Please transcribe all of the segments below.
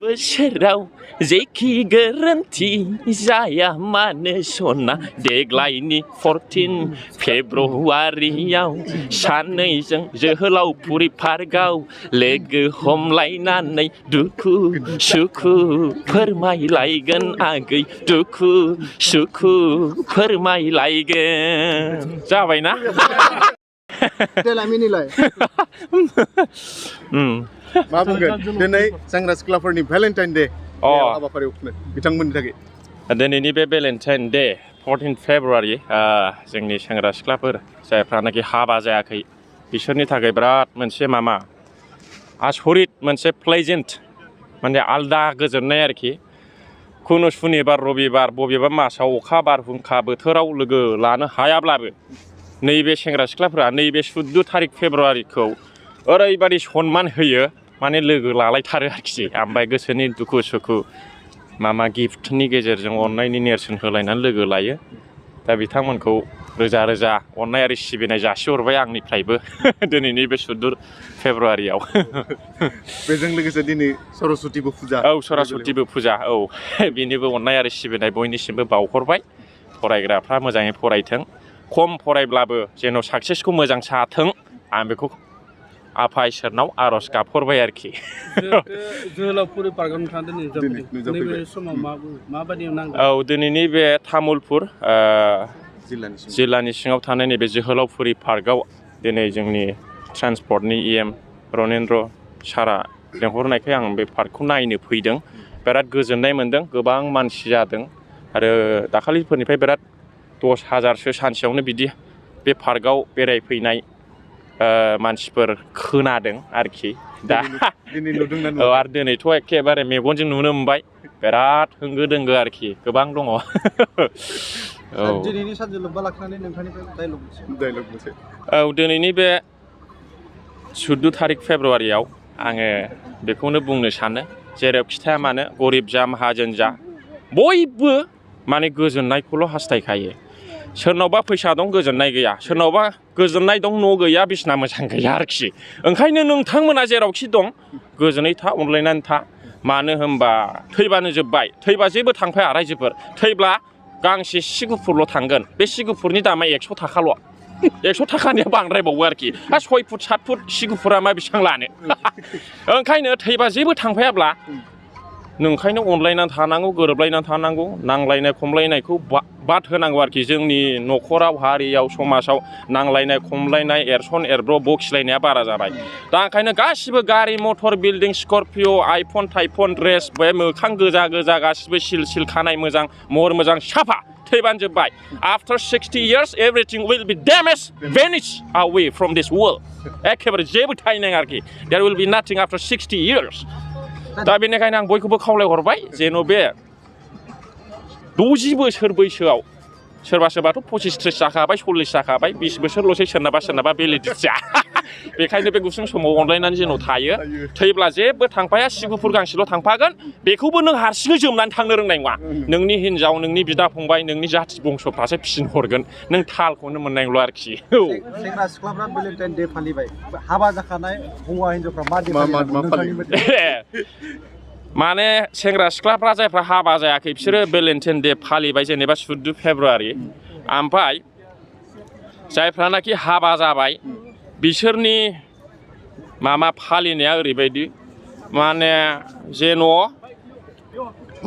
बोसोराव जेखि गोरोन्थि जाया मानो सना देग्लायनि 14 फेब्रुवारियाव सानैजों जोहोलावफुरि पार्कआव लोगो हमलायनानै दुखु सुखु फोरमायलायगोन आगै दुखु सुखु फोरमायलायगोन जाबायना देलाय मिनिलाय मा बुंगोन दिनै सेंग्रा सिख्लाफोरनि भेलेन्टाइन डे हाबाफारियाव बिथांमोननि थाखाय दिनैनि बे भेलेन्टाइन डे 14 फेब्रुवारि जोंनि सेंग्रा सिख्लाफोर जायफ्रानाखि हाबा जायाखै बिसोरनि थाखाय बिराद मोनसे आसरित मोनसे प्लेजेन्ट माने आलदा गोजोननाय आरोखि खुनु सुनिबार रबिबार बबेबा मासाव अखा बारहुंखा बोथोराव लोगो लानो हायाब्लाबो नैबे सेंग्रा सिख्लाफोरा नैबे 14 थारिख फेब्रुवारिखौ ओरैबादि सनमान होयो माने लोगो लालायथारो आरोखि ओमफ्राय गोसोनि दुखु सुखु गिफ्टनि गेजेरजों अननायनि नेरसोन होलायनानै लोगो लायो दा बिथांमोनखौ रोजा रोजा अननाय आरो सिबिनाय जासिहरबाय आंनिफ्रायबो दिनैनि बे 14 फेब्रुवारियाव बेजों लोगोसे दिनै सरस्वतीबो फुजा सरस्वतीबो फुजा बेनिबो अननाय आरो सिबिनाय बयनिसिमबो बावहरबाय फरायग्राफ्रा मोजाङै फरायथों खम फरायब्लाबो जेन' साक्सेसखौ मोजां साथों आं बेखौ आफा इसोरनाव आर'ज गाबहरबाय आरोखि जोहोलावफुरि पार्कआव नोंथाङा नैबे समाव माबायदि नांगौ दिनैनि बे तामुलपुर जिल्लानि सिङाव थानाय नैबे जोहोलावफुरि पार्कआव दिनै जोंनि ट्रान्सपर्टनि EM रनेन्द्र सारा लेंहरनायखाय आं बे पार्कखौ नायनो फैदों बिराद गोजोननाय मोनदों गोबां मानसि जादों आरो दाखालिफोरनिफ्राय बिराद 10,000सो सानसेयावनो बिदि बे पार्कआव बेरायफैनाय मानसिफोर खोनादों आरोखि दा आरो दिनैथ' एखेबारे मेगनजों नुनो मोनबाय बिराद होंगो दोंगो आरोखि गोबां दङ दिनैनि सानजों लोब्बा लाखिनानै नोंथांनिफ्राय डायलग मोनसे दिनैनि बे 14 थारिख फेब्रुवारियाव आङो बेखौनो बुंनो सानो जेराव खिथाया मानो गरिब जा माहाजोन जा बयबो माने गोजोननायखौल' हास्थायखायो सोरनावबा फैसा दं गोजोननाय गैया सोरनावबा गोजोननाय दं न' गैया बिसिना मोजां गैया आरोखि ओंखायनो नोंथांमोना जेरावखि दं गोजोनै था अनलायनानै था मानो होनबा थैबानो जोब्बाय थैबा जेबो थांफाया रायजोफोर थैब्ला गांसे सि गुफुरल' थांगोन बे सि गुफुरनि दामा 100 थाखाल' 100 थाखानिया बांद्रायबावो आरोखि 6 फुट 7 फुट सि गुफुरा मा बेसेबां लानो ओंखायनो थैबा जेबो थांफायाब्ला नोंखायनो अनलायनानै थानांगौ गोरोबलायनानै थानांगौ नांलायनाय खमलायनायखौ बाद होनांगौ आरोखि जोंनि न'खराव हारियाव समाजाव नांलायनाय खमलायनाय एरसन एरब्र' बखिलायनाया बारा जाबाय दा ओंखायनो गासिबो गारि मटर बिल्डिं स्करपिय' आइफन थाइफन ड्रेस बे मोखां गोजा गोजा गासिबो सिल सिल खानाय मोजां महर मोजां साफा थैबानो जोब्बाय after 60 years everything will be damaged vanish away from this world एखेबारे जेबो थाहैनाय आरोखि there will be nothing after 60 years दा बेनिखायनो आं बयखौबो खावलायहरबाय जेन' बे 60 बोसोर बैसोआव सोरबा सोरबाथ' 25-30 जाखाबाय 40 जाखाबाय 20 बोसोरल'सै सोरनाबा बेलिडिटिया बेखायनो बे गुसुं समाव अनलायनानै जेन' थायो थैब्ला जेबो थांफाया सि गुफुर गांसेल' थांफागोन बेखौबो नों हारसिङै जोमनानै थांनो रोंनाय नङा नोंनि हिनजाव नोंनि बिदा फंबाय नोंनि जाथि बंस'फ्रासो फिनहरगोन नों थालखौनो मोननाय नंला आरोखि सेंग्रा सिख्लाफ्रा भेलेन्टाइन डे फालिबाय हाबा जाखानाय हौवा हिनजावफ्रा मा माने सेंग्रा सिख्लाफ्रा जायफ्रा हाबा जायाखै बिसोरो भेलेन्टाइन डे फालिबाय जेनेबा 14 फेब्रुवारि ओमफ्राय जायफ्रानाखि हाबा जाबाय बिसोरनि फालिनाया ओरैबायदि माने जेन'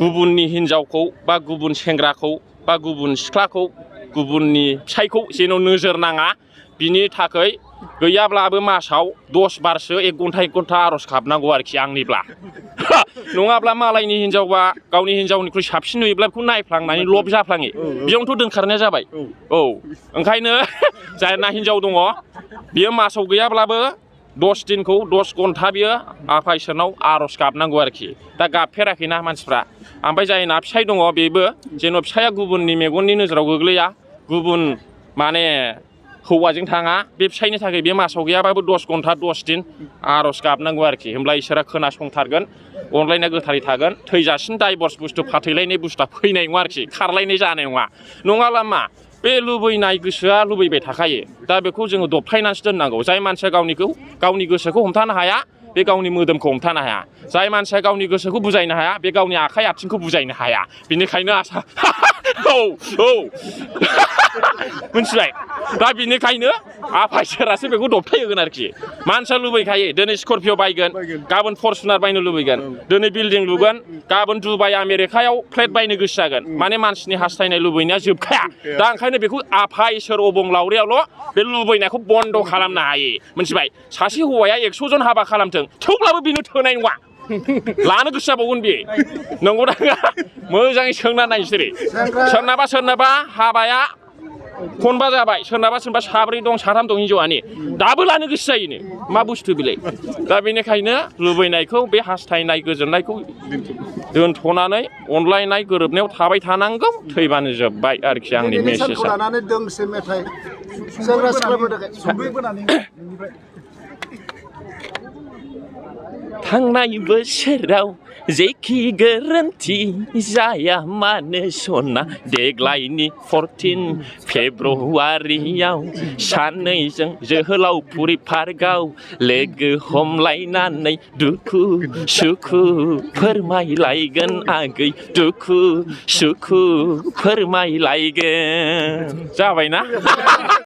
गुबुननि हिनजावखौ बा गुबुन सेंग्राखौ बा गुबुन सिख्लाखौ गुबुननि फिसायखौ जेन' नोजोर नाङा बिनि थाखाय गैयाब्लाबो मासाव 10 बारसो 1 घन्टा आर'ज गाबनांगौ आरोखि आंनिब्ला नङाब्ला मालायनि हिनजावबा गावनि हिनजावनिख्रुइ साबसिन नुयोब्ला बेखौ नायफ्लांनानै लब जाफ्लाङो बेयावनोथ' दोनखारनाया जाबाय ओंखायनो जायना हिनजाव दङ बियो मासाव गैयाब्लाबो 10 दिनखौ 10 घन्टा बियो आफा इसोरनाव आर'ज गाबनांगौ आरोखि दा गाबफेराखैना मानसिफ्रा ओमफ्राय जायना फिसाय दङ बेबो जेन' फिसाया गुबुननि मेगननि नोजोराव गोग्लैया गुबुन हौवाजों थाङा बे फिसायनि थाखाय बे मासाव गैयाबाबो 10 घन्टा 10 दिन आर'ज गाबनांगौ आरोखि होमब्ला इसोरा खोनासंथारगोन अनलायनाय गोथारै थागोन थैजासिम डाइभर्स बुस्थु फाथैलायनाय बुस्थुआ फैनाय नङा आरोखि खारलायनाय जानाय नङा नङाब्ला मा बे लुबैनाय गोसोआ लुबैबाय थाखायो दा बेखौ जोङो दबथायनानैसो दोननांगौ जाय मानसिया गावनि गोसोखौ हमथानो हाया बे गावनि मोदोमखौ हमथानो हाया जाय मानसिया गावनि गोसोखौ बुजायनो हाया बे गावनि आखाइ आथिंखौ बुजायनो हाया बेनिखायनो आसा औ मिथिबाय दा बेनिखायनो आफा इसोरासो बेखौ दबथाय होगोन आरोखि मानसिया लुबैखायो दिनै स्करपिअ बायगोन गाबोन फरचुनार बायनो लुबैगोन दिनै बिल्डिं लुगोन गाबोन दुबाइ आमेरिकायाव फ्लेट बायनो गोसो जागोन माने मानसिनि हास्थायनाय लुबैनाया जोबखाया दा ओंखायनो बेखौ आफा इसोर अबंलावरियाल' बे लुबैनायखौ बन्द' खालामनो हायो मिथिबाय सासे हौवाया 100 जन हाबा खालामथों थेवब्लाबो बेनो थोनाय नङा लानो गोसो जाबावगोन बे नंगौ ना मोजाङै सोंना नायसोरै सोरनाबा हाबाया खनबा जाबाय सोरनाबा साब्रै दं साथाम दं हिनजावानि दाबो लानो गोसो जायोनो मा बुस्थु बेलाय दा बेनिखायनो लुबैनायखौ बे हास्थायनाय गोजोननायखौ दोनथ'नानै अनलायनाय गोरोबनायाव थाबाय थानांगौ थैबानो जोब्बाय आरोखि आंनि मेसेजआ लानानै दोंसे मेथाइ सेंग्रा सिख्लाफोरनि थाखाय सुंद'यै बोनानै थांनाय बोसोराव जेखि गोरोन्थि जाया मानो सना देग्लायनि 14 फेब्रुवारियाव सानैजों जोहोलावफुरि पार्कआव लोगो हमलायनानै दुखु सुखु फोरमायलायगोन आगै दुखु सुखु फोरमायलायगोन जाबायना